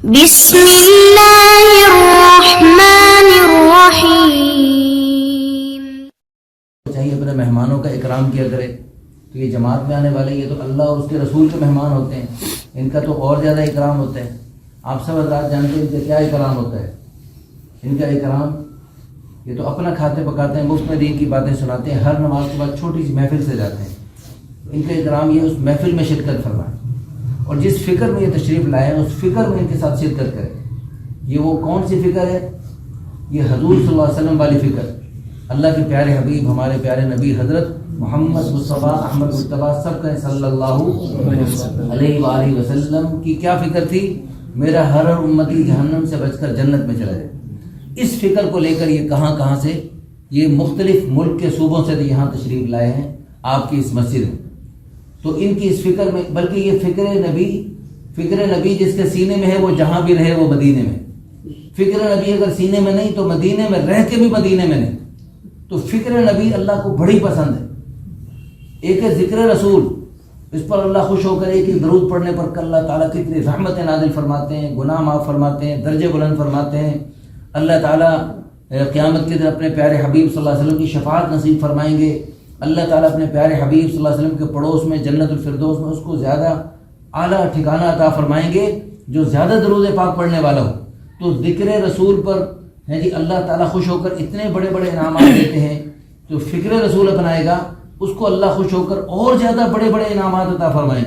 بسم اللہ الرحمن الرحیم. چاہیے اپنے مہمانوں کا اکرام کیا کرے. تو یہ جماعت میں آنے والے یہ تو اللہ اور اس کے رسول کے مہمان ہوتے ہیں، ان کا تو اور زیادہ اکرام ہوتا ہے. آپ سب حضرات جانتے ہیں ان کا کیا اکرام ہوتا ہے. ان کا اکرام یہ تو اپنا کھاتے پکاتے ہیں، مفت میں دین کی باتیں سناتے ہیں، ہر نماز کے بعد چھوٹی سی محفل سے جاتے ہیں. ان کا اکرام یہ اس محفل میں شرکت فرمائیں، اور جس فکر میں یہ تشریف لائے ہیں اس فکر میں ان کے ساتھ شرکت کریں. یہ وہ کون سی فکر ہے؟ یہ حضور صلی اللہ علیہ وسلم والی فکر. اللہ کے پیارے حبیب ہمارے پیارے نبی حضرت محمد مصطفیٰ احمد مصطفیٰ سب کا صلی اللہ علیہ وآلہ وسلم کی کیا فکر تھی؟ میرا ہر امتی جہنم سے بچ کر جنت میں چلا جائے. اس فکر کو لے کر یہ کہاں سے یہ مختلف ملک کے صوبوں سے یہاں تشریف لائے ہیں آپ کی اس مسجد میں. تو ان کی اس فکر میں، بلکہ یہ فکر نبی جس کے سینے میں ہے وہ جہاں بھی رہے وہ مدینے میں. فکر نبی اگر سینے میں نہیں تو مدینے میں رہ کے بھی مدینے میں نہیں. تو فکر نبی اللہ کو بڑی پسند ہے. ایک ہے ذکر رسول، اس پر اللہ خوش ہو کر ایک درود پڑھنے پر اللہ تعالیٰ کتنی رحمتیں نازل فرماتے ہیں، گناہ معاف فرماتے ہیں، درجے بلند فرماتے ہیں. اللہ تعالیٰ قیامت کے دن اپنے پیارے حبیب صلی اللہ علیہ وسلم کی شفاعت نصیب فرمائیں گے. اللہ تعالیٰ اپنے پیارے حبیب صلی اللہ علیہ وسلم کے پڑوس میں جنت الفردوس میں اس کو زیادہ اعلیٰ ٹھکانہ عطا فرمائیں گے جو زیادہ درود پاک پڑھنے والا ہو. تو ذکر رسول پر ہے جی اللہ تعالیٰ خوش ہو کر اتنے بڑے بڑے انعامات دیتے ہیں. جو فکر رسول اپنائے گا اس کو اللہ خوش ہو کر اور زیادہ بڑے بڑے انعامات عطا فرمائیں.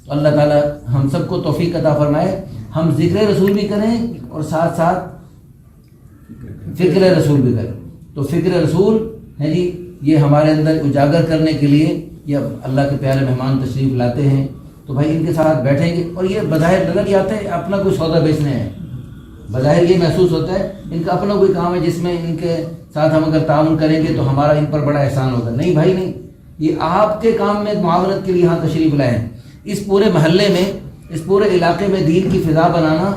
اللہ تعالیٰ ہم سب کو توفیق عطا فرمائے ہم ذکر رسول بھی کریں اور ساتھ ساتھ فکر رسول بھی کریں. تو فکر رسول ہے جی یہ ہمارے اندر اجاگر کرنے کے لیے یہ اللہ کے پیارے مہمان تشریف لاتے ہیں. تو بھائی ان کے ساتھ بیٹھیں گے اور یہ بظاہر نظر آتے ہیں اپنا کوئی سودا بیچنے ہیں، بظاہر یہ محسوس ہوتا ہے ان کا اپنا کوئی کام ہے جس میں ان کے ساتھ ہم اگر تعاون کریں گے تو ہمارا ان پر بڑا احسان ہوگا. نہیں بھائی نہیں، یہ آپ کے کام میں معاونت کے لیے یہاں تشریف لائے ہیں. اس پورے محلے میں اس پورے علاقے میں دین کی فضا بنانا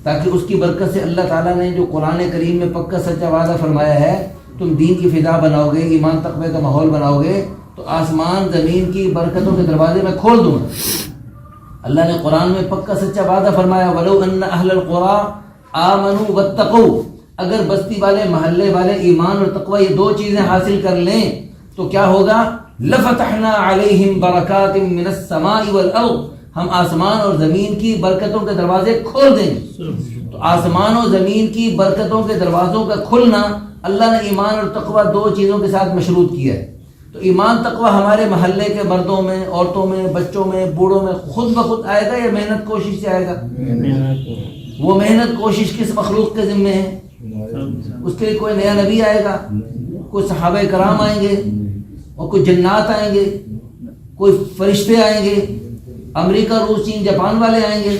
تاکہ اس کی برکت سے اللہ تعالیٰ نے جو قرآن کریم میں پکا سچا وعدہ فرمایا ہے تم دین کی فضا بناؤ گے، ایمان تقوی کا ماحول بناؤ گے تو آسمان زمین کی برکتوں کے دروازے میں کھول دوں گا. اللہ نے قرآن میں پکا سچا وعدہ فرمایا وَلَوْ أَنَّ أَهْلَ الْقُرَىٰ آمَنُوا وَاتَّقَوْا. اگر بستی والے محلے والے ایمان اور تقوی یہ دو چیزیں حاصل کر لیں تو کیا ہوگا؟ لَفَتَحْنَا عَلَيْهِمْ بَرَكَاتٍ مِّنَ السَّمَاءِ وَالْأَرْضِ. ہم آسمان اور زمین کی برکتوں کے دروازے کھول دیں گے. تو آسمان اور زمین کی برکتوں کے دروازوں کا کھلنا اللہ نے ایمان اور تقوی دو چیزوں کے ساتھ مشروط کیا ہے. تو ایمان تقوی ہمارے محلے کے مردوں میں، عورتوں میں، بچوں میں، بوڑھوں میں خود بخود آئے گا یا محنت کوشش سے آئے گا؟ وہ محنت کوشش کس مخلوق کے ذمے ہے؟ اس کے لیے کوئی نیا نبی آئے گا، کوئی صحابہ کرام آئیں گے اور کوئی جنات آئیں گے، کوئی فرشتے آئیں گے، امریکہ روس چین جاپان والے آئیں گے.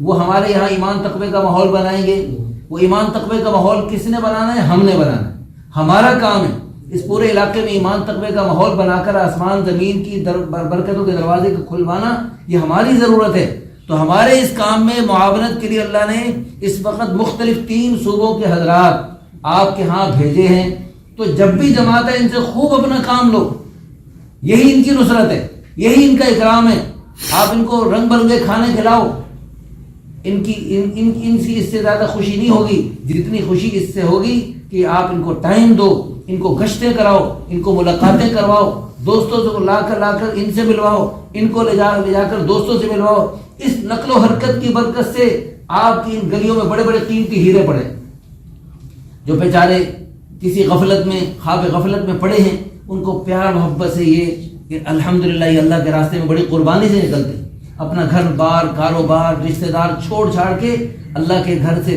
وہ ہمارے یہاں ایمان تقوی کا ماحول بنائیں گے. وہ ایمان تقوی کا ماحول کس نے بنانا ہے؟ ہم نے بنانا ہے. ہمارا کام ہے اس پورے علاقے میں ایمان تقوی کا ماحول بنا کر آسمان زمین کی برکتوں کے دروازے کو کھلوانا یہ ہماری ضرورت ہے. تو ہمارے اس کام میں معاونت کے لیے اللہ نے اس وقت مختلف 3 صوبوں کے حضرات آپ کے ہاں بھیجے ہیں. تو جب بھی جماعت ہے ان سے خوب اپنا کام لو، یہی ان کی نصرت ہے، یہی ان کا اکرام ہے. آپ ان کو رنگ برنگے کھانے کھلاؤ، ان سے اس سے زیادہ خوشی نہیں ہوگی جتنی خوشی اس سے ہوگی کہ آپ ان کو ٹائم دو، ان کو گشتیں کراؤ، ان کو ملاقاتیں کرواؤ، دوستوں سے لا کر ان سے ملواؤ، ان کو لے جا کر دوستوں سے ملواؤ. اس نقل و حرکت کی برکت سے آپ کی ان گلیوں میں بڑے بڑے قیمتی ہیرے پڑے جو بیچارے کسی غفلت میں خواب غفلت میں پڑے ہیں. ان کو پیار محبت سے یہ الحمدللہ یہ اللہ کے راستے میں بڑی قربانی سے نکلتے ہیں. اپنا گھر بار، کاروبار، رشتہ دار چھوڑ چھاڑ کے اللہ کے گھر سے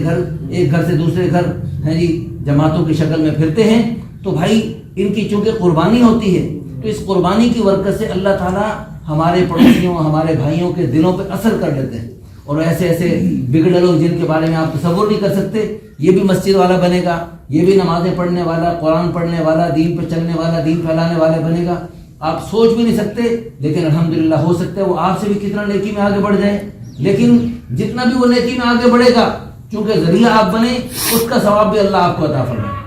ایک گھر سے دوسرے گھر ہے جی جماعتوں کی شکل میں پھرتے ہیں. تو بھائی ان کی چونکہ قربانی ہوتی ہے تو اس قربانی کی برکت سے اللہ تعالیٰ ہمارے پڑوسیوں ہمارے بھائیوں کے دلوں پہ اثر کر لیتے ہیں. اور ایسے بگڑے لوگ جن کے بارے میں آپ تصور نہیں کر سکتے، یہ بھی مسجد والا بنے گا، یہ بھی نمازیں پڑھنے والا، قرآن پڑھنے والا، دین پہ چلنے والا، دین پھیلانے والے بنے گا. آپ سوچ بھی نہیں سکتے، لیکن الحمدللہ ہو سکتا ہے وہ آپ سے بھی کتنا نیکی میں آگے بڑھ جائے. لیکن جتنا بھی وہ نیکی میں آگے بڑھے گا چونکہ ذریعہ آپ بنے اس کا ثواب بھی اللہ آپ کو عطا فرمائے.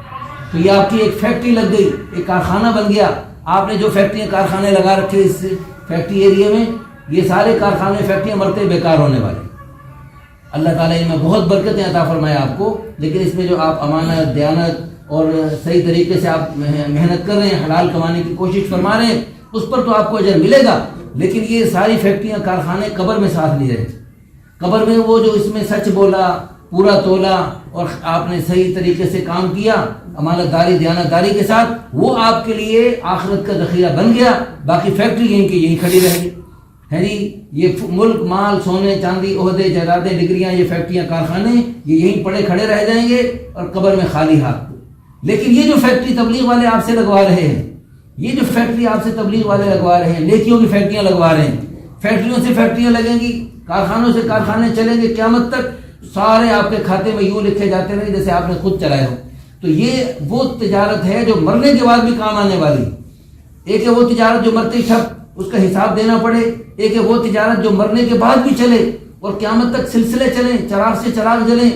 تو یہ آپ کی ایک فیکٹری لگ گئی، ایک کارخانہ بن گیا. آپ نے جو فیکٹریاں کارخانے لگا رکھے اس فیکٹری ایریا میں، یہ سارے کارخانے فیکٹریاں مرتے بیکار ہونے والے. اللہ تعالیٰ ان میں بہت برکتیں عطا فرمائے آپ کو، لیکن اس میں جو آپ امانت، دیانت اور صحیح طریقے سے آپ محنت کر رہے ہیں، حلال کمانے کی کوشش فرما رہے ہیں، اس پر تو آپ کو اجر ملے گا. لیکن یہ ساری فیکٹریاں، کارخانے قبر میں ساتھ نہیں رہے. قبر میں وہ جو اس میں سچ بولا، پورا تولا اور آپ نے صحیح طریقے سے کام کیا امانت داری دیانت داری کے ساتھ، وہ آپ کے لیے آخرت کا ذخیرہ بن گیا. باقی فیکٹری یہیں کی یہیں کھڑی رہ گئی ہے جی. یہ ملک، مال، سونے چاندی، عہدے، جائیدادیں، ڈگریاں، یہ فیکٹریاں، کارخانے، یہ یہیں پڑے کھڑے رہ جائیں گے اور قبر میں خالی ہاتھ. لیکن یہ جو فیکٹری تبلیغ والے آپ سے لگوا رہے ہیں، یہ جو فیکٹری آپ سے تبلیغ والے لگوا رہے ہیں، نیکیوں کی فیکٹریاں لگوا رہے ہیں، فیکٹریوں سے فیکٹریاں لگیں گی، کارخانوں سے کارخانے چلیں گے، قیامت تک سارے آپ کے کھاتے میں یوں لکھے جاتے رہے جیسے آپ نے خود چلائے ہو. تو یہ وہ تجارت ہے جو مرنے کے بعد بھی کام آنے والی. ایک ہے وہ تجارت جو مرتے ٹھپ اس کا حساب دینا پڑے، ایک ہے وہ تجارت جو مرنے کے بعد بھی چلے اور قیامت تک سلسلے چلیں، چراغ سے چراغ جلیں،